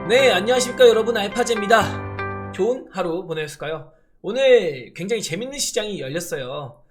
네, 안녕하십니까 여러분, 알파제입니다. 좋은 하루 보내셨을까요? 오늘 굉장히 재밌는 시장이 열렸어요.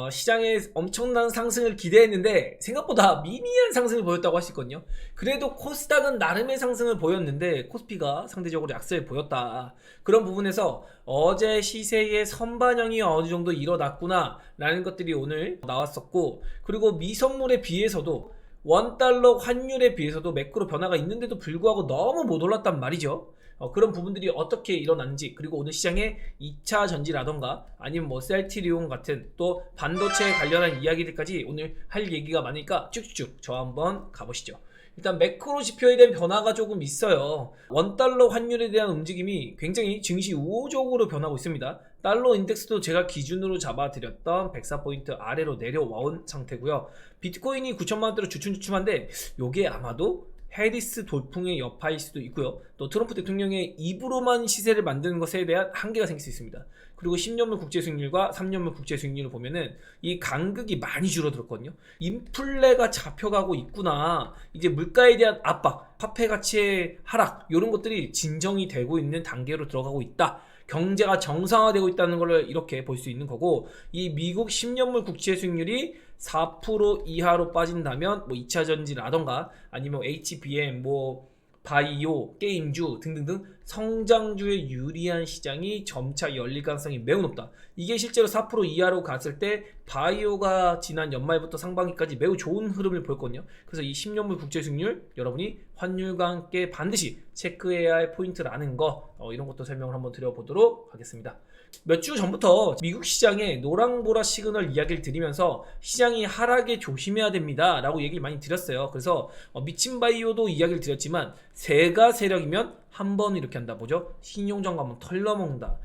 시장에 엄청난 상승을 기대했는데 생각보다 미미한 상승을 보였다고 할 수 있거든요. 그래도 코스닥은 나름의 상승을 보였는데 코스피가 상대적으로 약세를 보였다. 그런 부분에서 어제 시세의 선반영이 어느 정도 일어났구나 라는 것들이 오늘 나왔었고, 그리고 미선물에 비해서도 원달러 환율에 비해서도 매크로 변화가 있는데도 불구하고 너무 못 올랐단 말이죠. 그런 부분들이 어떻게 일어났는지, 그리고 오늘 시장의 2차 전지라던가 아니면 뭐 셀트리온 같은 또 반도체에 관련한 이야기들까지 오늘 할 얘기가 많으니까 쭉쭉 저 한번 가보시죠. 일단 매크로 지표에 대한 변화가 조금 있어요. 원달러 환율에 대한 움직임이 굉장히 증시 우호적으로 변하고 있습니다. 달러 인덱스도 제가 기준으로 잡아드렸던 104포인트 아래로 내려온 상태고요. 비트코인이 9천만원대로 주춤주춤한데 요게 아마도 해리스 돌풍의 여파일 수도 있고요. 또 트럼프 대통령의 입으로만 시세를 만드는 것에 대한 한계가 생길 수 있습니다. 그리고 10년물 국제 수익률과 3년물 국제 수익률을 보면은 이 간극이 많이 줄어들었거든요. 인플레가 잡혀가고 있구나. 이제 물가에 대한 압박, 화폐 가치의 하락, 이런 것들이 진정이 되고 있는 단계로 들어가고 있다. 경제가 정상화되고 있다는 걸 이렇게 볼 수 있는 거고, 이 미국 10년물 국채 수익률이 4% 이하로 빠진다면 뭐 2차 전지라던가 아니면 HBM, 뭐 바이오, 게임주 등등등 성장주에 유리한 시장이 점차 열릴 가능성이 매우 높다. 이게 실제로 4% 이하로 갔을 때 바이오가 지난 연말부터 상반기까지 매우 좋은 흐름을 보였거든요. 그래서 이 10년물 국제 수익률 여러분이 환율과 함께 반드시 체크해야 할 포인트라는 거, 이런 것도 설명을 한번 드려보도록 하겠습니다. 몇 주 전부터 미국 시장의 노랑보라 시그널 이야기를 드리면서 시장이 하락에 조심해야 됩니다 라고 얘기를 많이 드렸어요. 그래서 미친 바이오도 이야기를 드렸지만 세가 세력이면 한번 이렇게 한다. 뭐죠? 신용정가 한번 털러먹는다.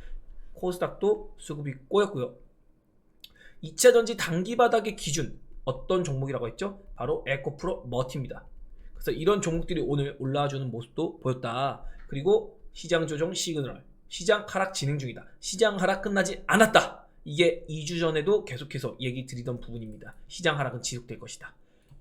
코스닥도 수급이 꼬였고요. 2차전지 단기 바닥의 기준 어떤 종목이라고 했죠? 바로 에코프로 머티입니다. 그래서 이런 종목들이 오늘 올라와주는 모습도 보였다. 그리고 시장 조정 시그널, 시장 하락 진행 중이다. 시장 하락 끝나지 않았다. 이게 2주 전에도 계속해서 얘기 드리던 부분입니다. 시장 하락은 지속될 것이다.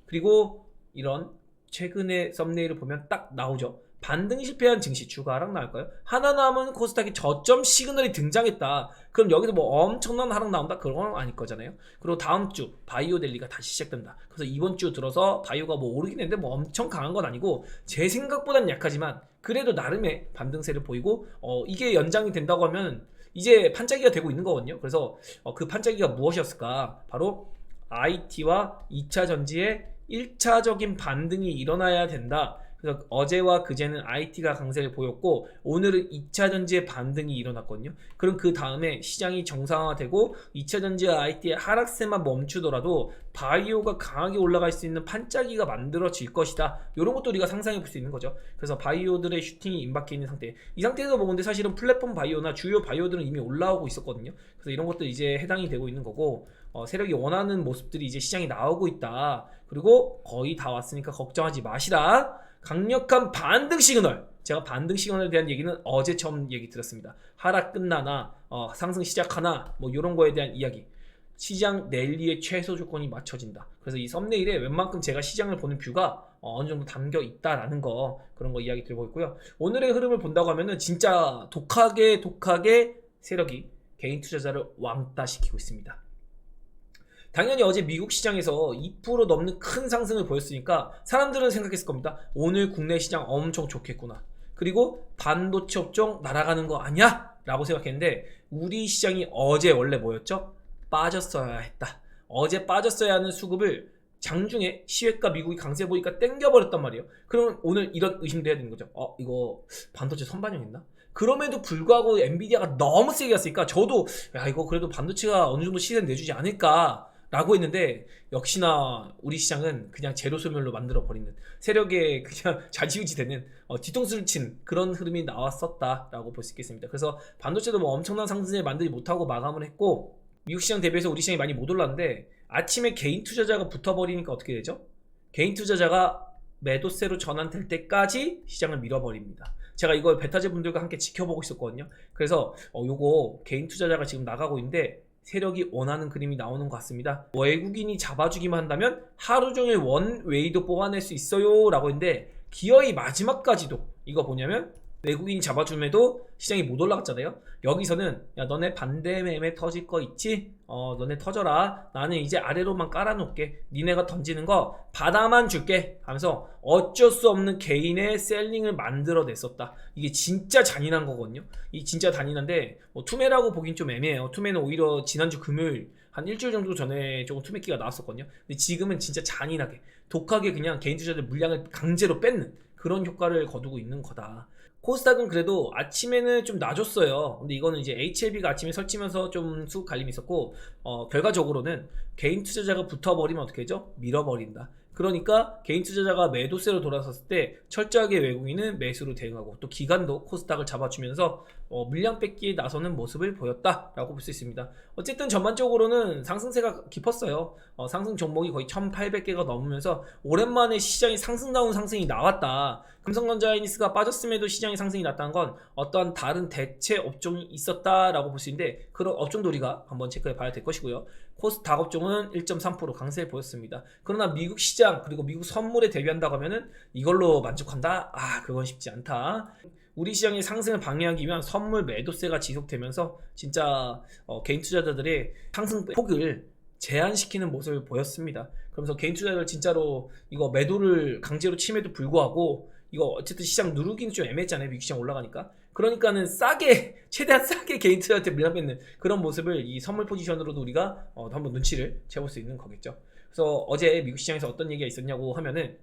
그리고 이런 최근의 썸네일을 보면 딱 나오죠. 반등 실패한 증시 추가 하락 나올까요? 하나 남은 코스닥이 저점 시그널이 등장했다. 그럼 여기서 뭐 엄청난 하락 나온다? 그런 건 아닐 거잖아요. 그리고 다음 주 바이오 랠리가 다시 시작된다. 그래서 이번 주 들어서 바이오가 뭐 오르긴 했는데 뭐 엄청 강한 건 아니고 제 생각보단 약하지만 그래도 나름의 반등세를 보이고, 이게 연장이 된다고 하면 이제 판짜기가 되고 있는 거거든요. 그래서 그 판짜기가 무엇이었을까? 바로 IT와 2차 전지의 1차적인 반등이 일어나야 된다. 그래서 어제와 그제는 IT가 강세를 보였고 오늘은 2차 전지의 반등이 일어났거든요. 그럼 그 다음에 시장이 정상화되고 2차 전지와 IT의 하락세만 멈추더라도 바이오가 강하게 올라갈 수 있는 판짜기가 만들어질 것이다. 이런 것도 우리가 상상해 볼 수 있는 거죠. 그래서 바이오들의 슈팅이 임박해 있는 상태. 이 상태에서 보는데 사실은 플랫폼 바이오나 주요 바이오들은 이미 올라오고 있었거든요. 그래서 이런 것도 이제 해당이 되고 있는 거고, 세력이 원하는 모습들이 이제 시장에 나오고 있다. 그리고 거의 다 왔으니까 걱정하지 마시라. 강력한 반등 시그널. 제가 반등 시그널에 대한 얘기는 어제 처음 얘기 드렸습니다. 하락 끝나나 상승 시작하나 뭐 이런 거에 대한 이야기. 시장 랠리의 최소 조건이 맞춰진다. 그래서 이 썸네일에 웬만큼 제가 시장을 보는 뷰가 어느 정도 담겨 있다라는 거, 그런 거 이야기 드리고 있고요. 오늘의 흐름을 본다고 하면은 진짜 독하게 세력이 개인 투자자를 왕따시키고 있습니다. 당연히 어제 미국 시장에서 2% 넘는 큰 상승을 보였으니까 사람들은 생각했을 겁니다. 오늘 국내 시장 엄청 좋겠구나. 그리고 반도체 업종 날아가는 거 아니야? 라고 생각했는데 우리 시장이 어제 원래 뭐였죠? 빠졌어야 했다. 어제 빠졌어야 하는 수급을 장중에 시외가 미국이 강세 보니까 땡겨버렸단 말이에요. 그러면 오늘 이런 의심도 해야 되는 거죠. 이거 반도체 선반영했나? 그럼에도 불구하고 엔비디아가 너무 세게 갔으니까 저도 야 이거 그래도 반도체가 어느 정도 시세를 내주지 않을까 라고 했는데, 역시나 우리 시장은 그냥 제로 소멸로 만들어 버리는, 세력에 그냥 좌지우지 되는 뒤통수를 친 그런 흐름이 나왔었다 라고 볼 수 있겠습니다. 그래서 반도체도 뭐 엄청난 상승을 만들지 못하고 마감을 했고, 미국 시장 대비해서 우리 시장이 많이 못 올랐는데 아침에 개인 투자자가 붙어버리니까 어떻게 되죠? 개인 투자자가 매도세로 전환될 때까지 시장을 밀어버립니다. 제가 이걸 베타제 분들과 함께 지켜보고 있었거든요. 그래서 요거 개인 투자자가 지금 나가고 있는데 세력이 원하는 그림이 나오는 것 같습니다. 외국인이 잡아주기만 한다면 하루 종일 원 웨이도 뽑아낼 수 있어요 라고 했는데 기어이 마지막까지도 이거 뭐냐면 외국인 잡아줌에도 시장이 못 올라갔잖아요. 여기서는 야 너네 반대 매매 터질 거 있지? 너네 터져라. 나는 이제 아래로만 깔아놓을게. 니네가 던지는 거 받아만 줄게 하면서 어쩔 수 없는 개인의 셀링을 만들어냈었다. 이게 진짜 잔인한 거거든요. 이 진짜 잔인한데 투매라고 보긴 좀 애매해요. 투매는 오히려 지난주 금요일 한 일주일 정도 전에 조금 투매기가 나왔었거든요. 근데 지금은 진짜 잔인하게 독하게 그냥 개인 투자들 물량을 강제로 뺏는 그런 효과를 거두고 있는 거다. 코스닥은 그래도 아침에는 좀 놔줬어요. 근데 이거는 이제 HLB가 아침에 설치면서 좀 수급 갈림이 있었고, 결과적으로는 개인 투자자가 붙어버리면 어떻게 되죠? 밀어버린다. 그러니까 개인 투자자가 매도세로 돌아섰을 때 철저하게 외국인은 매수로 대응하고 또 기관도 코스닥을 잡아주면서 물량 뺏기에 나서는 모습을 보였다라고 볼 수 있습니다. 어쨌든 전반적으로는 상승세가 깊었어요. 상승 종목이 거의 1800개가 넘으면서 오랜만에 시장이 상승다운 상승이 나왔다. 삼성전자이니스가 빠졌음에도 시장이 상승이 났다는 건 어떠한 다른 대체 업종이 있었다라고 볼 수 있는데 그런 업종도 우리가 한번 체크해 봐야 될 것이고요. 코스닥 업종은 1.3% 강세를 보였습니다. 그러나 미국 시장 그리고 미국 선물에 대비한다고 하면은 이걸로 만족한다? 그건 쉽지 않다. 우리 시장의 상승을 방해하기 위한 선물 매도세가 지속되면서 진짜 개인 투자자들의 상승 폭을 제한시키는 모습을 보였습니다. 그러면서 개인 투자자들 진짜로 이거 매도를 강제로 침에도 불구하고 이거 어쨌든 시장 누르기는 좀 애매했잖아요. 미국 시장 올라가니까. 그러니까는 싸게 최대한 싸게 개인 투자한테 물량 뺏는 그런 모습을 이 선물 포지션으로도 우리가 한번 눈치를 채볼 수 있는 거겠죠. 그래서 어제 미국 시장에서 어떤 얘기가 있었냐고 하면은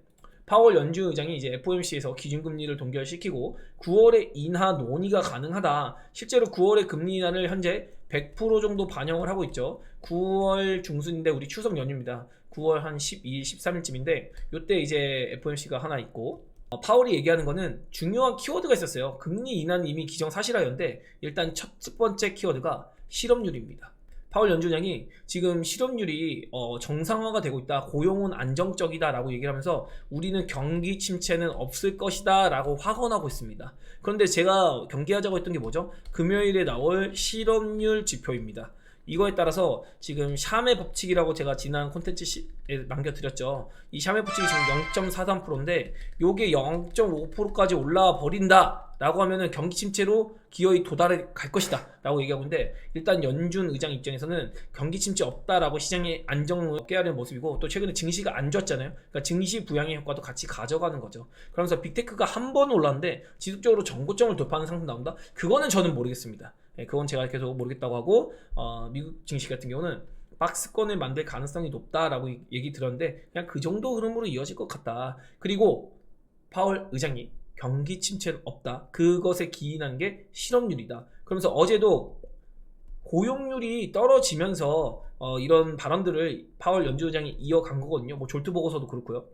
파월 연준 의장이 이제 FOMC에서 기준금리를 동결시키고 9월에 인하 논의가 가능하다. 실제로 9월의 금리 인하를 현재 100% 정도 반영을 하고 있죠. 9월 중순인데 우리 추석 연휴입니다. 9월 한 12일, 13일쯤인데 이때 이제 FOMC가 하나 있고 파월이 얘기하는 거는 중요한 키워드가 있었어요. 금리 인하는 이미 기정사실화였는데 일단 첫 번째 키워드가 실업률입니다. 파월 연준장이 지금 실업률이 정상화가 되고 있다. 고용은 안정적이다 라고 얘기를 하면서 우리는 경기 침체는 없을 것이다 라고 확언하고 있습니다. 그런데 제가 경계하자고 했던 게 뭐죠? 금요일에 나올 실업률 지표입니다. 이거에 따라서 지금 샤메 법칙이라고 제가 지난 콘텐츠에 남겨드렸죠. 이 샤메 법칙이 지금 0.43%인데 요게 0.5%까지 올라와 버린다 라고 하면은 경기 침체로 기어이 도달해 갈 것이다 라고 얘기하고 있는데 일단 연준 의장 입장에서는 경기 침체 없다라고 시장에 안정을 얻게 하는 모습이고 또 최근에 증시가 안 좋았잖아요. 그러니까 증시 부양의 효과도 같이 가져가는 거죠. 그러면서 빅테크가 한 번 올랐는데 지속적으로 전고점을 돌파하는 상승 나온다? 그거는 저는 모르겠습니다. 그건 제가 계속 모르겠다고 하고 미국 증시 같은 경우는 박스권을 만들 가능성이 높다라고 얘기 들었는데 그냥 그 정도 흐름으로 이어질 것 같다. 그리고 파월 의장이 경기 침체는 없다. 그것에 기인한 게 실업률이다. 그러면서 어제도 고용률이 떨어지면서 이런 발언들을 파월 연준 의장이 이어간 거거든요. 뭐 졸트 보고서도 그렇고요.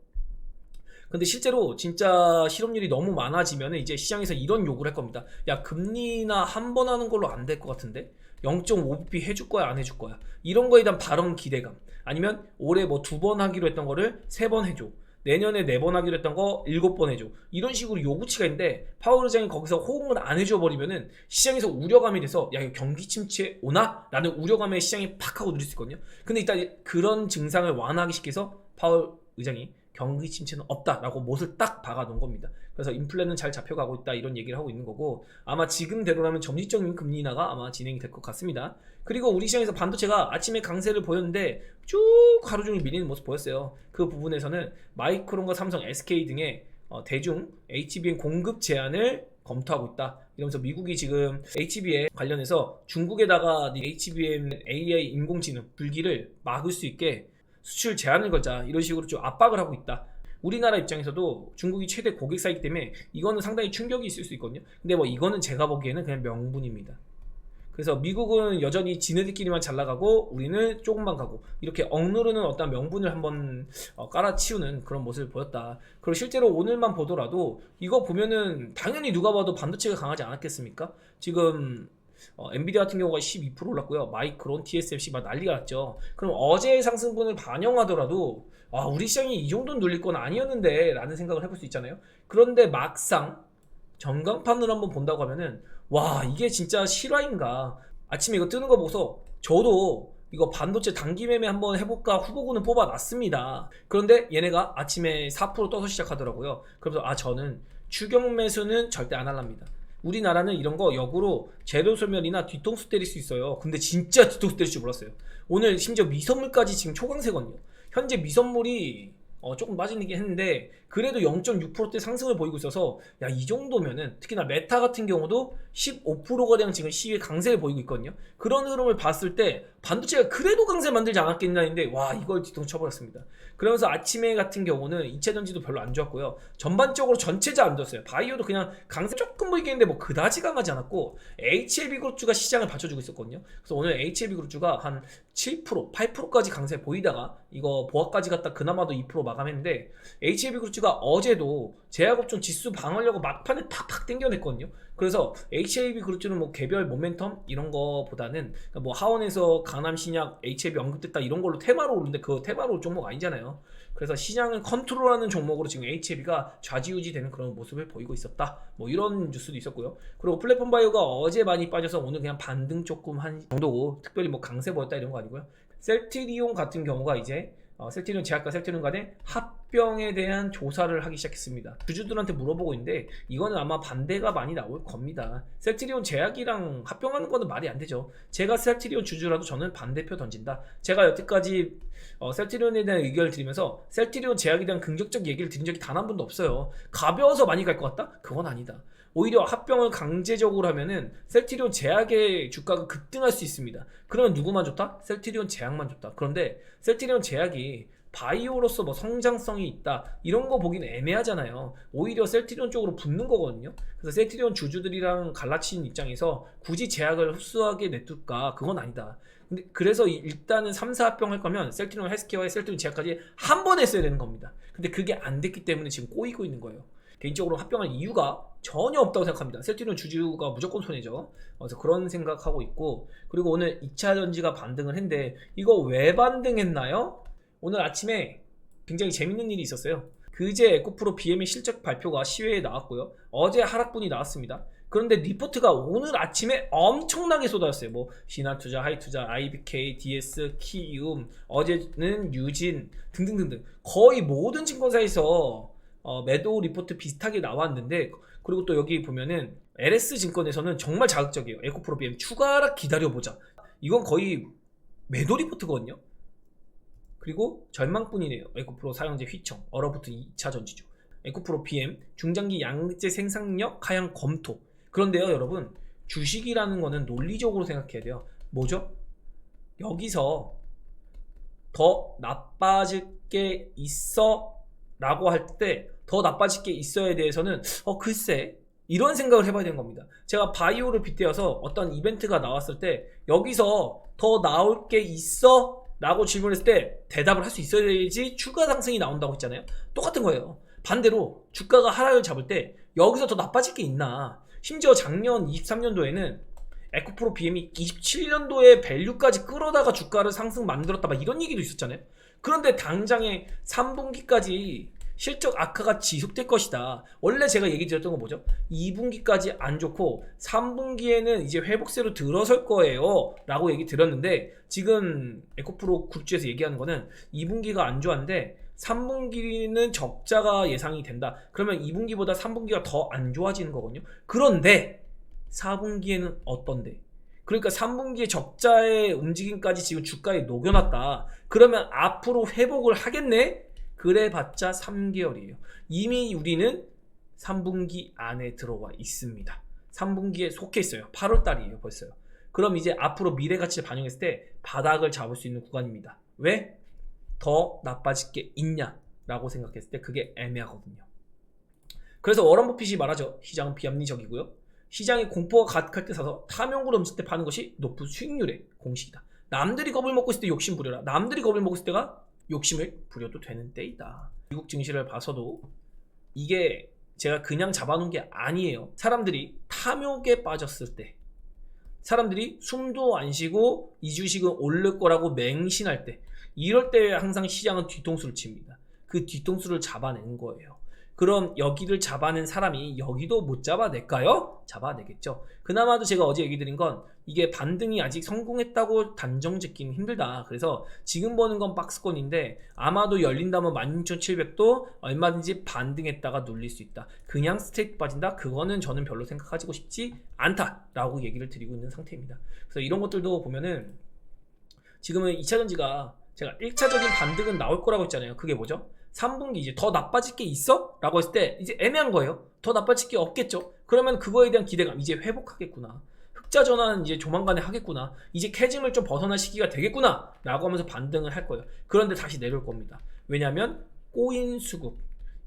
근데 실제로 진짜 실업률이 너무 많아지면 이제 시장에서 이런 요구를 할 겁니다. 야 금리나 한 번 하는 걸로 안 될 것 같은데 0.5bp 해줄 거야 안 해줄 거야 이런 거에 대한 발언 기대감 아니면 올해 뭐 2번 하기로 했던 거를 3번 해줘 내년에 4번 하기로 했던 거 7번 해줘 이런 식으로 요구치가 있는데 파월 의장이 거기서 호응을 안 해줘 버리면은 시장에서 우려감이 돼서 야 이거 경기 침체 오나? 라는 우려감에 시장이 팍 하고 누릴 수 있거든요. 근데 일단 그런 증상을 완화하기 시켜서 파월 의장이 경기 침체는 없다라고 못을 딱 박아 놓은 겁니다. 그래서 인플레는 잘 잡혀가고 있다 이런 얘기를 하고 있는 거고 아마 지금대로라면 점진적인 금리 인하가 아마 진행이 될 것 같습니다. 그리고 우리 시장에서 반도체가 아침에 강세를 보였는데 쭉 하루 종일 밀리는 모습 보였어요. 그 부분에서는 마이크론과 삼성, SK 등의 대중 HBM 공급 제한을 검토하고 있다. 이러면서 미국이 지금 HBM 관련해서 중국에다가 HBM AI 인공지능 불기를 막을 수 있게 수출 제한을 걸자 이런 식으로 좀 압박을 하고 있다. 우리나라 입장에서도 중국이 최대 고객사이기 때문에 이거는 상당히 충격이 있을 수 있거든요. 근데 뭐 이거는 제가 보기에는 그냥 명분입니다. 그래서 미국은 여전히 지네들끼리만 잘 나가고 우리는 조금만 가고 이렇게 억누르는 어떤 명분을 한번 깔아치우는 그런 모습을 보였다. 그리고 실제로 오늘만 보더라도 이거 보면은 당연히 누가 봐도 반도체가 강하지 않았겠습니까? 지금 엔비디아 같은 경우가 12% 올랐고요. 마이크론, TSMC 막 난리가 났죠. 그럼 어제의 상승분을 반영하더라도 우리 시장이 이 정도는 눌릴 건 아니었는데 라는 생각을 해볼 수 있잖아요. 그런데 막상 전광판을 한번 본다고 하면은 와 이게 진짜 실화인가. 아침에 이거 뜨는 거 보고서 저도 이거 반도체 단기 매매 한번 해볼까 후보군을 뽑아놨습니다. 그런데 얘네가 아침에 4% 떠서 시작하더라고요. 그래서 저는 추격 매수는 절대 안 할랍니다. 우리나라는 이런 거 역으로 제로소멸이나 뒤통수 때릴 수 있어요. 근데 진짜 뒤통수 때릴 줄 몰랐어요. 오늘 심지어 미선물까지 지금 초강세거든요. 현재 미선물이 조금 빠지긴 했는데 그래도 0.6%대 상승을 보이고 있어서 야, 이 정도면은 특히나 메타 같은 경우도 15%가량 지금 시위의 강세를 보이고 있거든요. 그런 흐름을 봤을 때 반도체가 그래도 강세 만들지 않았겠냐 했는데 와, 이걸 뒤통수 쳐버렸습니다. 그러면서 아침에 같은 경우는 2차전지도 별로 안 좋았고요. 전반적으로 전체자 안 좋았어요. 바이오도 그냥 강세 조금 보이긴 했는데 뭐 그다지 강하지 않았고 HLB 그룹주가 시장을 받쳐주고 있었거든요. 그래서 오늘 HLB 그룹주가 한 7%, 8%까지 강세 보이다가 이거 보합까지 갔다 그나마도 2% 마감했는데 HLB 그룹주가 어제도 제약업종 지수 방어려고 막판에 팍팍 땡겨냈거든요. 그래서 HLB 그룹주는 뭐 개별 모멘텀 이런 거보다는 뭐 하원에서 강남신약 HLB 언급됐다 이런 걸로 테마로 오르는데 그 테마로 올 종목 아니잖아요. 그래서 시장을 컨트롤하는 종목으로 지금 HLB가 좌지우지 되는 그런 모습을 보이고 있었다. 뭐 이런 뉴스도 있었고요. 그리고 플랫폼 바이오가 어제 많이 빠져서 오늘 그냥 반등 조금 한 정도고 특별히 뭐 강세 보였다 이런 거 아니고요. 셀트리온 같은 경우가 이제 셀트리온 제약과 셀트리온 간의 합병에 대한 조사를 하기 시작했습니다. 주주들한테 물어보고 있는데 이거는 아마 반대가 많이 나올 겁니다. 셀트리온 제약이랑 합병하는 거는 말이 안 되죠. 제가 셀트리온 주주라도 저는 반대표 던진다. 제가 여태까지 셀트리온에 대한 의견을 드리면서 셀트리온 제약에 대한 긍정적 얘기를 드린 적이 단 한 번도 없어요. 가벼워서 많이 갈 것 같다? 그건 아니다. 오히려 합병을 강제적으로 하면은 셀트리온 제약의 주가가 급등할 수 있습니다. 그러면 누구만 좋다? 셀트리온 제약만 좋다. 그런데 셀트리온 제약이 바이오로서 뭐 성장성이 있다 이런 거 보기는 애매하잖아요. 오히려 셀트리온 쪽으로 붙는 거거든요. 그래서 셀트리온 주주들이랑 갈라치는 입장에서 굳이 제약을 흡수하게 냅둘까? 그건 아니다. 근데 그래서 일단은 3사 합병할 거면 셀트리온 헬스케어에 셀트리온 제약까지 한 번에 했어야 되는 겁니다. 근데 그게 안 됐기 때문에 지금 꼬이고 있는 거예요. 개인적으로 합병할 이유가 전혀 없다고 생각합니다. 셀트리온 주주가 무조건 손해죠. 그래서 그런 생각하고 있고, 그리고 오늘 2차전지가 반등을 했는데 이거 왜 반등했나요? 오늘 아침에 굉장히 재밌는 일이 있었어요. 그제 에코프로 BM의 실적 발표가 시외에 나왔고요. 어제 하락분이 나왔습니다. 그런데 리포트가 오늘 아침에 엄청나게 쏟아졌어요. 뭐 신한투자, 하이투자, IBK, DS, 키움, 어제는 유진 등등등등 거의 모든 증권사에서 매도 리포트 비슷하게 나왔는데, 그리고 또 여기 보면은 LS증권에서는 정말 자극적이에요. 에코프로 BM 추가 하락 기다려보자. 이건 거의 매도 리포트거든요. 그리고 절망뿐이네요. 에코프로 사용제 휘청 얼어붙은 2차 전지죠. 에코프로 BM 중장기 양재 생산력 하향 검토. 그런데요 여러분, 주식이라는 거는 논리적으로 생각해야 돼요. 뭐죠? 여기서 더 나빠질 게 있어 라고 할 때 더 나빠질 게 있어에 대해서는 글쎄 이런 생각을 해봐야 되는 겁니다. 제가 바이오를 빗대어서 어떤 이벤트가 나왔을 때 여기서 더 나올 게 있어? 라고 질문했을 때 대답을 할 수 있어야지 추가 상승이 나온다고 했잖아요. 똑같은 거예요. 반대로 주가가 하락을 잡을 때 여기서 더 나빠질 게 있나. 심지어 작년 23년도에는 에코프로 BM이 27년도에 밸류까지 끌어다가 주가를 상승 만들었다 막 이런 얘기도 있었잖아요. 그런데 당장에 3분기까지 실적 악화가 지속될 것이다. 원래 제가 얘기 드렸던 건 뭐죠? 2분기까지 안 좋고 3분기에는 이제 회복세로 들어설 거예요 라고 얘기 드렸는데, 지금 에코프로 굿즈에서 얘기하는 거는 2분기가 안 좋았는데 3분기는 적자가 예상이 된다. 그러면 2분기보다 3분기가 더 안 좋아지는 거거든요. 그런데 4분기에는 어떤데? 그러니까 3분기에 적자의 움직임까지 지금 주가에 녹여놨다. 그러면 앞으로 회복을 하겠네? 그래 봤자 3개월이에요. 이미 우리는 3분기 안에 들어와 있습니다. 3분기에 속해 있어요. 8월달이에요 벌써요. 그럼 이제 앞으로 미래가치를 반영했을 때 바닥을 잡을 수 있는 구간입니다. 왜? 더 나빠질 게 있냐 라고 생각했을 때 그게 애매하거든요. 그래서 워런 버핏이 말하죠. 시장은 비합리적이고요. 시장에 공포가 가득할 때 사서 탐욕으로 넘칠 때 파는 것이 높은 수익률의 공식이다. 남들이 겁을 먹고 있을 때 욕심 부려라. 남들이 겁을 먹고 있을 때가 욕심을 부려도 되는 때이다. 미국 증시를 봐서도 이게 제가 그냥 잡아놓은 게 아니에요. 사람들이 탐욕에 빠졌을 때, 사람들이 숨도 안 쉬고 이 주식은 오를 거라고 맹신할 때, 이럴 때 항상 시장은 뒤통수를 칩니다. 그 뒤통수를 잡아낸 거예요. 그럼 여기를 잡아낸 사람이 여기도 못 잡아낼까요? 잡아내겠죠. 그나마도 제가 어제 얘기 드린 건 이게 반등이 아직 성공했다고 단정 짓기는 힘들다. 그래서 지금 보는 건 박스권인데 아마도 열린다면 16,700도 얼마든지 반등했다가 눌릴 수 있다. 그냥 스테이크 빠진다? 그거는 저는 별로 생각하고 싶지 않다라고 얘기를 드리고 있는 상태입니다. 그래서 이런 것들도 보면은 지금은 2차전지가 제가 1차적인 반등은 나올 거라고 했잖아요. 그게 뭐죠? 3분기 이제 더 나빠질 게 있어? 라고 했을 때 이제 애매한 거예요. 더 나빠질 게 없겠죠. 그러면 그거에 대한 기대감, 이제 회복하겠구나, 흑자 전환 이제 조만간에 하겠구나, 이제 캐즘을 좀 벗어날 시기가 되겠구나 라고 하면서 반등을 할 거예요. 그런데 다시 내려올 겁니다. 왜냐하면 꼬인 수급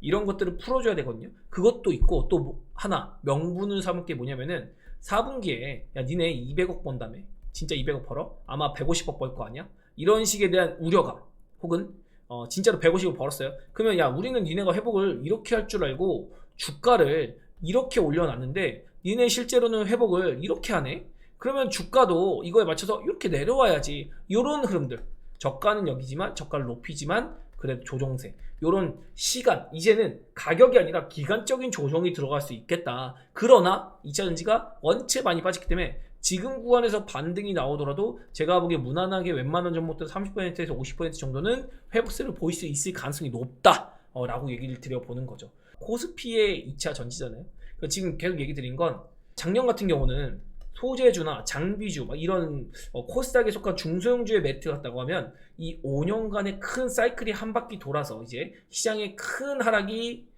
이런 것들을 풀어줘야 되거든요. 그것도 있고 또 뭐 하나 명분을 삼을 게 뭐냐면은 4분기에 야 니네 200억 번다며, 진짜 200억 벌어? 아마 150억 벌 거 아니야? 이런 식에 대한 우려감, 혹은 진짜로 150억 벌었어요. 그러면 야 우리는 니네가 회복을 이렇게 할 줄 알고 주가를 이렇게 올려놨는데 니네 실제로는 회복을 이렇게 하네? 그러면 주가도 이거에 맞춰서 이렇게 내려와야지. 요런 흐름들, 저가는 여기지만 저가를 높이지만 그래도 조정세, 요런 시간, 이제는 가격이 아니라 기간적인 조정이 들어갈 수 있겠다. 그러나 2차전지가 원체 많이 빠졌기 때문에 지금 구간에서 반등이 나오더라도 제가 보기에 무난하게 웬만한 종목들 30%에서 50% 정도는 회복세를 보일 수 있을 가능성이 높다 라고 얘기를 드려보는 거죠. 코스피의 2차 전지잖아요. 지금 계속 얘기 드린 건 작년 같은 경우는 소재주나 장비주 이런 코스닥에 속한 중소형주의 매트 같다고 하면 이 5년간의 큰 사이클이 한 바퀴 돌아서 이제 시장의 큰 하락이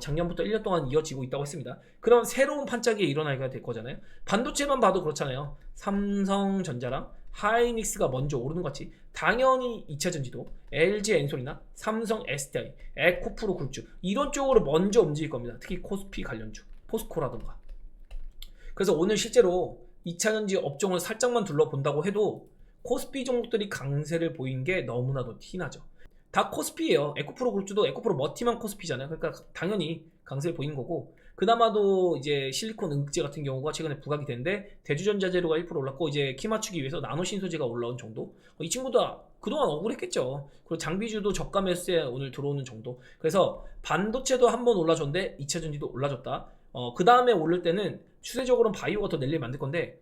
작년부터 1년 동안 이어지고 있다고 했습니다. 그럼 새로운 판짜기에 일어나게 될 거잖아요. 반도체만 봐도 그렇잖아요. 삼성전자랑 하이닉스가 먼저 오르는 것 같이 당연히 2차전지도 LG 엔솔이나 삼성 SDI, 에코프로 그룹주 이런 쪽으로 먼저 움직일 겁니다. 특히 코스피 관련주, 포스코라든가. 그래서 오늘 실제로 2차전지 업종을 살짝만 둘러본다고 해도 코스피 종목들이 강세를 보인 게 너무나도 티나죠. 다 코스피예요. 에코프로 그룹주도 에코프로 머티만 코스피잖아요. 그러니까 당연히 강세를 보인 거고, 그나마도 이제 실리콘 응급제 같은 경우가 최근에 부각이 됐는데 대주전자재료가 1% 올랐고 이제 키 맞추기 위해서 나노 신소재가 올라온 정도. 이 친구도 그동안 억울했겠죠. 그리고 장비주도 저가 매수에 오늘 들어오는 정도. 그래서 반도체도 한번 올라줬는데 2차전지도 올라줬다. 그 다음에 오를 때는 추세적으로는 바이오가 더 랠리 만들 건데,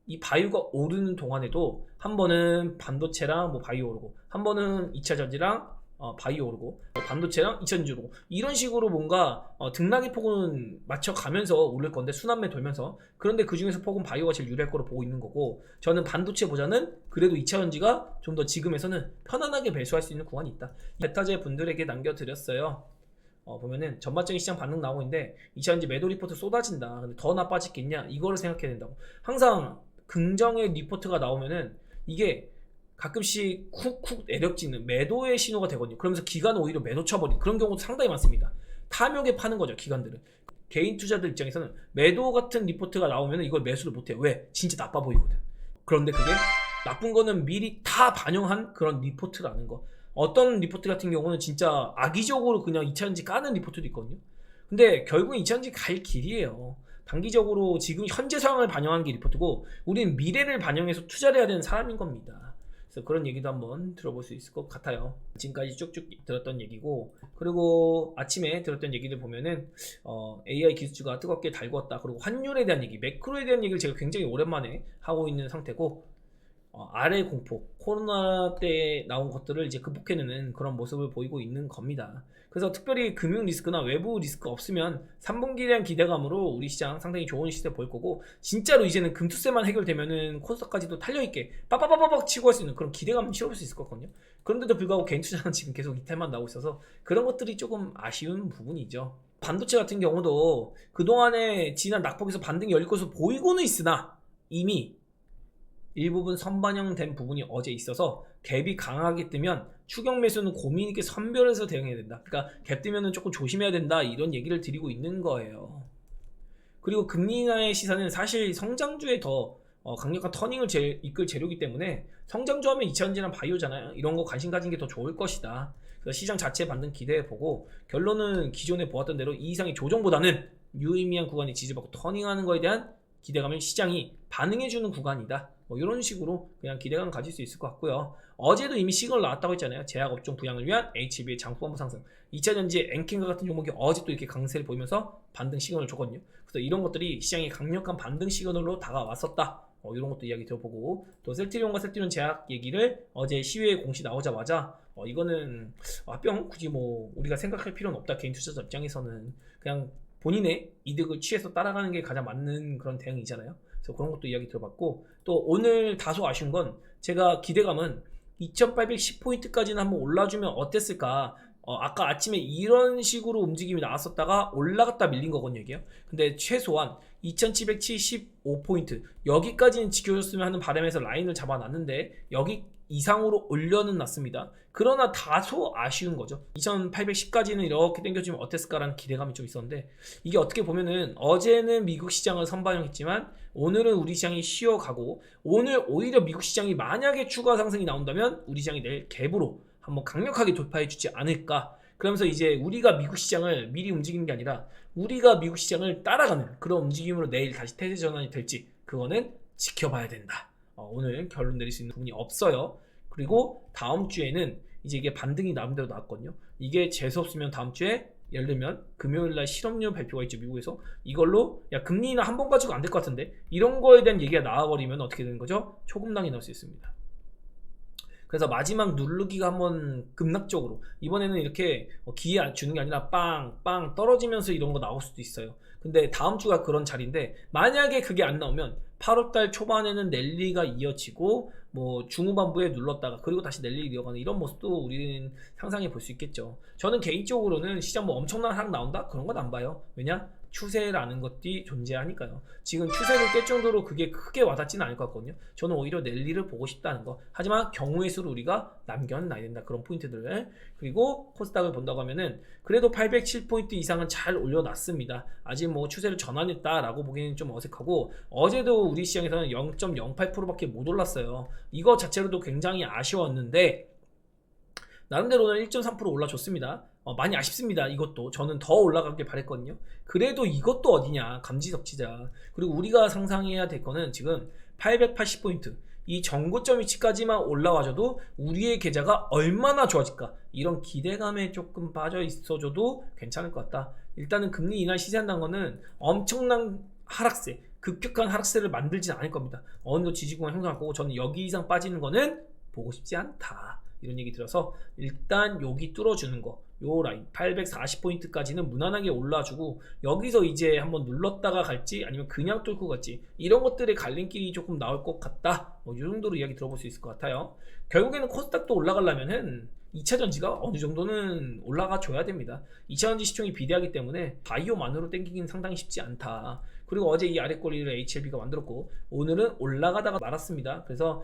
이 바이오가 오르는 동안에도 한 번은 반도체랑 뭐 바이오 오르고, 한 번은 2차전지랑 바이오 오르고, 반도체랑 2차전지 오르고, 이런 식으로 뭔가 등락의 폭은 맞춰가면서 오를 건데, 순환매 돌면서. 그런데 그 중에서 폭은 바이오가 제일 유리할 거로 보고 있는 거고, 저는 반도체보다는 그래도 2차전지가 좀 더 지금에서는 편안하게 매수할 수 있는 구간이 있다. 베타제 분들에게 남겨드렸어요. 보면은 전반적인 시장 반응 나오고 있는데 2차전지 매도 리포트 쏟아진다. 근데 더 나빠지겠냐? 이거를 생각해야 된다고. 항상 긍정의 리포트가 나오면은 이게 가끔씩 쿡쿡 내력지는 매도의 신호가 되거든요. 그러면서 기관은 오히려 매도 쳐버리는 그런 경우도 상당히 많습니다. 탐욕에 파는 거죠, 기관들은. 개인 투자들 입장에서는 매도 같은 리포트가 나오면 이걸 매수를 못해요. 왜? 진짜 나빠 보이거든. 그런데 그게 나쁜 거는 미리 다 반영한 그런 리포트라는 거. 어떤 리포트 같은 경우는 진짜 악의적으로 그냥 2차전지 까는 리포트도 있거든요. 근데 결국은 2차전지 갈 길이에요. 단기적으로 지금 현재 상황을 반영하는 게 리포트고, 우리는 미래를 반영해서 투자를 해야 되는 사람인 겁니다. 그래서 그런 얘기도 한번 들어볼 수 있을 것 같아요. 지금까지 쭉쭉 들었던 얘기고, 그리고 아침에 들었던 얘기들 보면은 AI 기술주가 뜨겁게 달궜다. 그리고 환율에 대한 얘기, 매크로에 대한 얘기를 제가 굉장히 오랜만에 하고 있는 상태고, 아래 공포, 코로나 때 나온 것들을 이제 극복해내는 그런 모습을 보이고 있는 겁니다. 그래서 특별히 금융 리스크나 외부 리스크 없으면 3분기에 대한 기대감으로 우리 시장 상당히 좋은 시세 보일 거고, 진짜로 이제는 금투세만 해결되면은 코스닥까지도 탈려있게 빠바바바박 치고 할 수 있는 그런 기대감을 실어볼 수 있을 거거든요. 그런데도 불구하고 개인 투자는 지금 계속 이탈만 나오고 있어서 그런 것들이 조금 아쉬운 부분이죠. 반도체 같은 경우도 그동안에 지난 낙폭에서 반등이 열릴 것으로 보이고는 있으나 이미 일부분 선반영된 부분이 어제 있어서 갭이 강하게 뜨면 추격 매수는 고민 있게 선별해서 대응해야 된다. 그러니까 갭 뜨면은 조금 조심해야 된다, 이런 얘기를 드리고 있는 거예요. 그리고 금리 인하의 시사는 사실 성장주에 더 강력한 터닝을 이끌 재료이기 때문에, 성장주 하면 2차전지랑 바이오잖아요. 이런 거 관심 가진 게 더 좋을 것이다. 그래서 시장 자체 반등 기대해보고, 결론은 기존에 보았던 대로 이 이상의 조정보다는 유의미한 구간이 지지받고 터닝하는 거에 대한 기대감을 시장이 반응해주는 구간이다. 뭐 이런 식으로 그냥 기대감 가질 수 있을 것 같고요. 어제도 이미 시그널 나왔다고 했잖아요. 제약업종 부양을 위한 HB의 장부한부 상승. 2차전지 엔킨과 같은 종목이 어제 또 이렇게 강세를 보이면서 반등 시그널을 줬거든요. 그래서 이런 것들이 시장에 강력한 반등 시그널로 다가왔었다. 이런 것도 이야기 들어보고, 또 셀트리온과 셀트리온 제약 얘기를 어제 시외에 공시 나오자마자 이거는 뿅 굳이 뭐 우리가 생각할 필요는 없다. 개인 투자자 입장에서는 그냥 본인의 이득을 취해서 따라가는 게 가장 맞는 그런 대응이잖아요. 그래서 그런 것도 이야기 들어봤고, 또 오늘 다소 아쉬운 건 제가 기대감은 2810포인트까지는 한번 올라주면 어땠을까. 아까 아침에 이런 식으로 움직임이 나왔었다가 올라갔다 밀린 거거든요, 이게요. 근데 최소한 2775포인트 여기까지는 지켜줬으면 하는 바람에서 라인을 잡아놨는데 여기 이상으로 올려는 놨습니다. 그러나 다소 아쉬운 거죠. 2810까지는 이렇게 당겨주면 어땠을까라는 기대감이 좀 있었는데, 이게 어떻게 보면은 어제는 미국 시장을 선반영했지만 오늘은 우리 시장이 쉬어가고, 오늘 오히려 미국 시장이 만약에 추가 상승이 나온다면 우리 시장이 내일 갭으로 한번 강력하게 돌파해주지 않을까. 그러면서 이제 우리가 미국 시장을 미리 움직이는 게 아니라 우리가 미국 시장을 따라가는 그런 움직임으로 내일 다시 태세 전환이 될지 그거는 지켜봐야 된다. 오늘 결론 내릴 수 있는 부분이 없어요. 그리고 다음 주에는 이제 이게 반등이 나름대로 나왔거든요. 이게 재수없으면 다음 주에 예를 들면 금요일날 실업률 발표가 있죠, 미국에서. 이걸로 야 금리나 한 번 가지고 안 될 것 같은데 이런 거에 대한 얘기가 나와버리면 어떻게 되는 거죠? 초급락이 나올 수 있습니다. 그래서 마지막 누르기가 한번 급락적으로, 이번에는 이렇게 기회 주는 게 아니라 빵 떨어지면서 이런 거 나올 수도 있어요. 근데 다음 주가 그런 자리인데 만약에 그게 안 나오면 8월달 초반에는 랠리가 이어지고 뭐 중후반부에 눌렀다가 그리고 다시 랠리 이어가는 이런 모습도 우리는 상상해 볼 수 있겠죠. 저는 개인적으로는 시장 뭐 엄청난 하락 나온다? 그런 건 안 봐요. 왜냐? 추세라는 것이 존재하니까요. 지금 추세를 깰 정도로 그게 크게 와닿지는 않을 것 같거든요. 저는 오히려 랠리를 보고 싶다는 거. 하지만 경우의 수를 우리가 남겨놔야 된다. 그런 포인트들을. 그리고 코스닥을 본다고 하면은 그래도 807포인트 이상은 잘 올려놨습니다. 아직 뭐 추세를 전환했다라고 보기에는 좀 어색하고, 어제도 우리 시장에서는 0.08%밖에 못 올랐어요. 이거 자체로도 굉장히 아쉬웠는데 나름대로는 1.3% 올라줬습니다. 많이 아쉽습니다. 이것도 저는 더 올라가길 바랬거든요. 그래도 이것도 어디냐, 감지덕지자. 그리고 우리가 상상해야 될 거는 지금 880포인트 이 정고점 위치까지만 올라와줘도 우리의 계좌가 얼마나 좋아질까, 이런 기대감에 조금 빠져 있어줘도 괜찮을 것 같다. 일단은 금리 인하 시세한다는 거는 엄청난 하락세, 급격한 하락세를 만들지는 않을 겁니다. 어느 정도 지지구간 형성할 거고, 저는 여기 이상 빠지는 거는 보고 싶지 않다. 이런 얘기 들어서 일단 여기 뚫어주는 거, 요 라인 840포인트까지는 무난하게 올라주고 여기서 이제 한번 눌렀다가 갈지 아니면 그냥 뚫고 갈지, 이런 것들의 갈림길이 조금 나올 것 같다. 이 정도로 이야기 들어볼 수 있을 것 같아요. 결국에는 코스닥도 올라가려면은 2차전지가 어느 정도는 올라가 줘야 됩니다. 2차전지 시총이 비대하기 때문에 바이오만으로 땡기기는 상당히 쉽지 않다. 그리고 어제 이 아래 꼬리를 HLB가 만들었고 오늘은 올라가다가 말았습니다. 그래서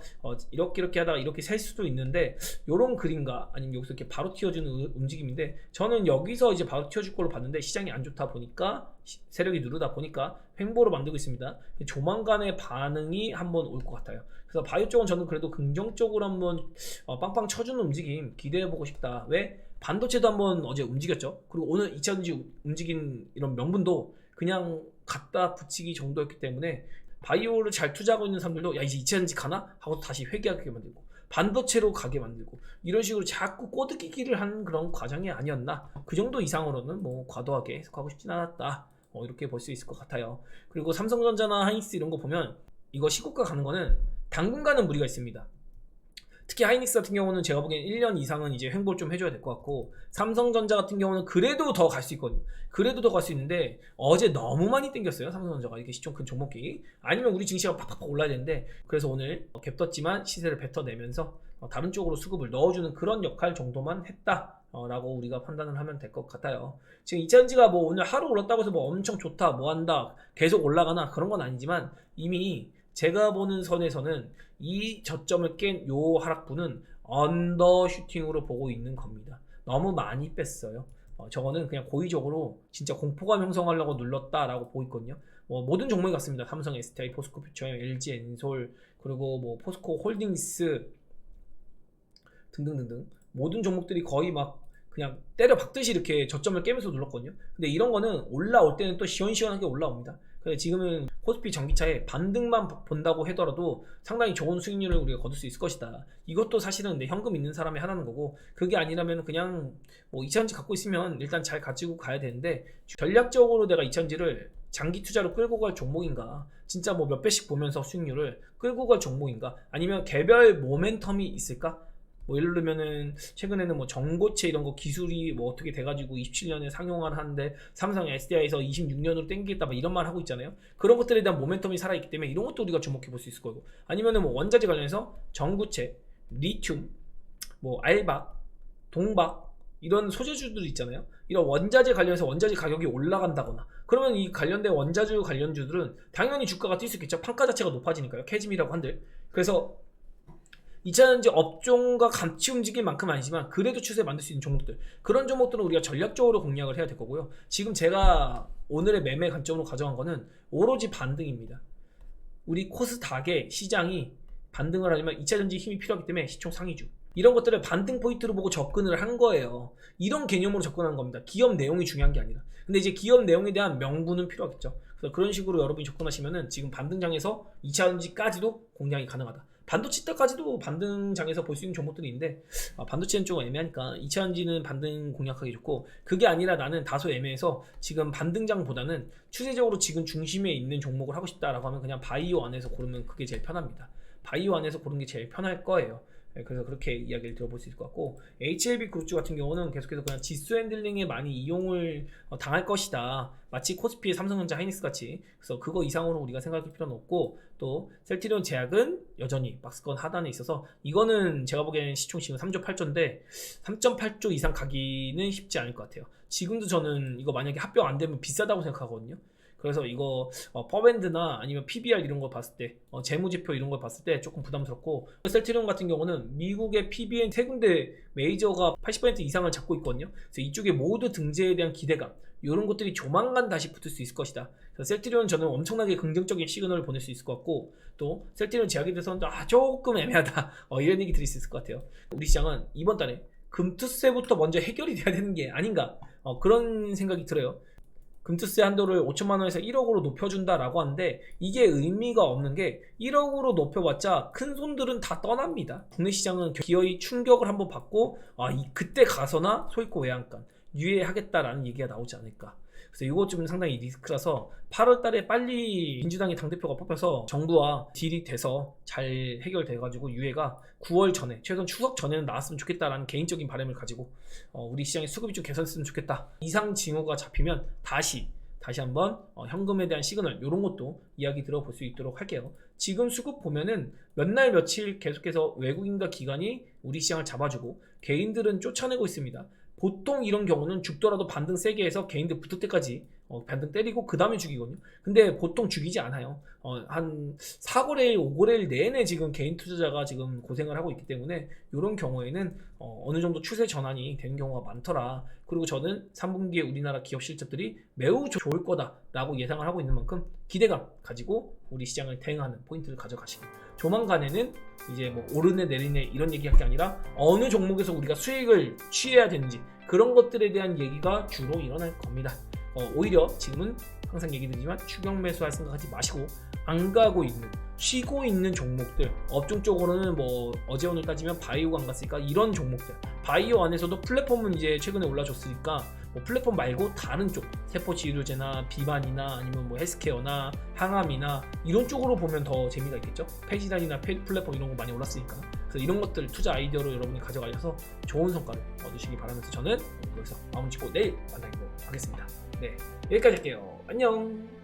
이렇게 하다가 이렇게 셀 수도 있는데, 요런 그림과 아니면 여기서 이렇게 바로 튀어주는 움직임인데, 저는 여기서 이제 바로 튀어줄 걸로 봤는데 시장이 안 좋다 보니까, 세력이 누르다 보니까 횡보로 만들고 있습니다. 조만간의 반응이 한번 올 것 같아요. 그래서 바이오 쪽은 저는 그래도 긍정적으로 한번 빵빵 쳐주는 움직임 기대해보고 싶다. 왜? 반도체도 한번 어제 움직였죠. 그리고 오늘 2차전지 움직인 이런 명분도 그냥 갖다 붙이기 정도였기 때문에 바이오를 잘 투자하고 있는 사람들도 야 이제 2차전지 가나? 하고 다시 회귀하게 만들고 반도체로 가게 만들고 이런 식으로 자꾸 꼬드기기를 하는 그런 과정이 아니었나. 그 정도 이상으로는 뭐 과도하게 해석하고 싶진 않았다. 이렇게 볼 수 있을 것 같아요. 그리고 삼성전자나 하이닉스 이런 거 보면 이거 시고가 가는 거는 당분간은 무리가 있습니다. 특히 하이닉스 같은 경우는 제가 보기엔 1년 이상은 이제 횡보를 좀 해줘야 될 것 같고, 삼성전자 같은 경우는 그래도 더 갈 수 있거든요. 그래도 더 갈 수 있는데 어제 너무 많이 땡겼어요. 삼성전자가 이렇게 시총 큰 종목이 아니면 우리 증시가 팍팍팍 올라야 되는데, 그래서 오늘 갭 떴지만 시세를 뱉어내면서 다른 쪽으로 수급을 넣어주는 그런 역할 정도만 했다 라고 우리가 판단을 하면 될 것 같아요. 지금 2차전지가 뭐 오늘 하루 올랐다고 해서 뭐 엄청 좋다 뭐 한다 계속 올라가나 그런 건 아니지만, 이미 제가 보는 선에서는 이 저점을 깬 요 하락분은 언더슈팅으로 보고 있는 겁니다. 너무 많이 뺐어요. 저거는 그냥 고의적으로 진짜 공포감 형성하려고 눌렀다라고 보고 있거든요. 모든 종목이 같습니다. 삼성, STI, 포스코 퓨처엠, LG 엔솔, 그리고 뭐 포스코 홀딩스 등등등등 모든 종목들이 거의 막 그냥 때려 박듯이 이렇게 저점을 깨면서 눌렀거든요. 근데 이런 거는 올라올 때는 또 시원시원하게 올라옵니다. 근데 지금은 코스피 전기차의 반등만 본다고 하더라도 상당히 좋은 수익률을 우리가 거둘 수 있을 것이다. 이것도 사실은 내 현금 있는 사람이 하라는 거고, 그게 아니라면 그냥 뭐 이차전지 갖고 있으면 일단 잘 가지고 가야 되는데, 전략적으로 내가 이차전지를 장기 투자로 끌고 갈 종목인가, 진짜 뭐 몇 배씩 보면서 수익률을 끌고 갈 종목인가, 아니면 개별 모멘텀이 있을까? 뭐 예를 들면은 최근에는 뭐 전고체 이런 거 기술이 뭐 어떻게 돼가지고 27년에 상용화를 하는데 삼성 SDI에서 26년으로 땡기겠다 막 이런 말 하고 있잖아요. 그런 것들에 대한 모멘텀이 살아있기 때문에 이런 것도 우리가 주목해 볼 수 있을 거고, 아니면은 뭐 원자재 관련해서 전구체, 리튬, 뭐 알박, 동박 이런 소재주들 있잖아요. 이런 원자재 관련해서 원자재 가격이 올라간다거나 그러면 이 관련된 원자재 관련주들은 당연히 주가가 뛸 수 있겠죠. 판가 자체가 높아지니까요. 캐즘이라고 한들. 그래서 2차전지 업종과 같이 움직일 만큼 아니지만 그래도 추세 만들 수 있는 종목들, 그런 종목들은 우리가 전략적으로 공략을 해야 될 거고요. 지금 제가 오늘의 매매 관점으로 가져간 거는 오로지 반등입니다. 우리 코스닥의 시장이 반등을 하려면 2차전지 힘이 필요하기 때문에 시총 상위주, 이런 것들을 반등 포인트로 보고 접근을 한 거예요. 이런 개념으로 접근한 겁니다. 기업 내용이 중요한 게 아니라. 근데 이제 기업 내용에 대한 명분은 필요하겠죠. 그래서 그런 식으로 여러분이 접근하시면은 지금 반등장에서 2차전지까지도 공략이 가능하다. 반도체 때까지도 반등장에서 볼 수 있는 종목들이 있는데, 반도체는 좀 애매하니까 2차전지는 반등 공략하기 좋고, 그게 아니라 나는 다소 애매해서 지금 반등장보다는 추세적으로 지금 중심에 있는 종목을 하고 싶다라고 하면 그냥 바이오 안에서 고르면 그게 제일 편합니다. 바이오 안에서 고르는 게 제일 편할 거예요. 그래서 그렇게 이야기를 들어볼 수 있을 것 같고, HLB 그룹주 같은 경우는 계속해서 그냥 지수 핸들링에 많이 이용을 당할 것이다. 마치 코스피의 삼성전자, 하이닉스 같이. 그래서 그거 이상으로 우리가 생각할 필요는 없고, 또 셀트리온 제약은 여전히 박스권 하단에 있어서 이거는 제가 보기에는 시총 지금 3조 8조인데 3.8조 이상 가기는 쉽지 않을 것 같아요. 지금도 저는 이거 만약에 합병 안 되면 비싸다고 생각하거든요. 그래서 이거 퍼밴드나 아니면 PBR 이런 거 봤을 때, 재무지표 이런 걸 봤을 때 조금 부담스럽고, 셀트리온 같은 경우는 미국의 PBN 세 군데 메이저가 80% 이상을 잡고 있거든요. 그래서 이쪽에 모두 등재에 대한 기대감, 이런 것들이 조만간 다시 붙을 수 있을 것이다. 그래서 셀트리온 저는 엄청나게 긍정적인 시그널을 보낼 수 있을 것 같고, 또 셀트리온 제약에 대해서는 조금 애매하다, 이런 얘기 드릴 수 있을 것 같아요. 우리 시장은 이번 달에 금투세부터 먼저 해결이 돼야 되는 게 아닌가, 그런 생각이 들어요. 금투세 한도를 5천만 원에서 1억으로 높여준다라고 하는데, 이게 의미가 없는 게 1억으로 높여봤자 큰 손들은 다 떠납니다. 국내 시장은 기어이 충격을 한번 받고 그때 가서나 소액고 외양간 유예하겠다라는 얘기가 나오지 않을까. 그래서 이거 좀 상당히 리스크라서 8월 달에 빨리 민주당의 당대표가 뽑혀서 정부와 딜이 돼서 잘 해결돼가지고 유예가 9월 전에, 최소한 추석 전에는 나왔으면 좋겠다라는 개인적인 바람을 가지고 우리 시장의 수급이 좀 개선했으면 좋겠다. 이상 징후가 잡히면 다시 한번 현금에 대한 시그널, 이런 것도 이야기 들어볼 수 있도록 할게요. 지금 수급 보면은 몇 날 며칠 계속해서 외국인과 기관이 우리 시장을 잡아주고 개인들은 쫓아내고 있습니다. 보통 이런 경우는 죽더라도 반등 세게 해서 개인들 붙을 때까지 반등 때리고 그 다음에 죽이거든요. 근데 보통 죽이지 않아요. 한 4거래일, 5거래일 내내 지금 개인 투자자가 지금 고생을 하고 있기 때문에 이런 경우에는 어느 정도 추세 전환이 되는 경우가 많더라. 그리고 저는 3분기에 우리나라 기업 실적들이 매우 좋을 거다라고 예상을 하고 있는 만큼 기대감 가지고 우리 시장을 대응하는 포인트를 가져가시기. 조만간에는 이제 뭐 오르네 내리네 이런 얘기할 게 아니라 어느 종목에서 우리가 수익을 취해야 되는지, 그런 것들에 대한 얘기가 주로 일어날 겁니다. 오히려 지금은 항상 얘기 드리지만 추격 매수할 생각하지 마시고, 안 가고 있는, 쉬고 있는 종목들, 업종 쪽으로는 뭐 어제 오늘 따지면 바이오가 안 갔으니까 이런 종목들, 바이오 안에서도 플랫폼은 이제 최근에 올라줬으니까 뭐 플랫폼 말고 다른 쪽, 세포치료제나 비만이나 아니면 뭐 헬스케어나 항암이나 이런 쪽으로 보면 더 재미가 있겠죠. 폐질환이나 플랫폼 이런 거 많이 올랐으니까. 그래서 이런 것들 투자 아이디어로 여러분이 가져가셔서 좋은 성과를 얻으시기 바라면서 저는 여기서 마무리 짓고 내일 만나기로 하겠습니다. 네, 여기까지 할게요. 안녕.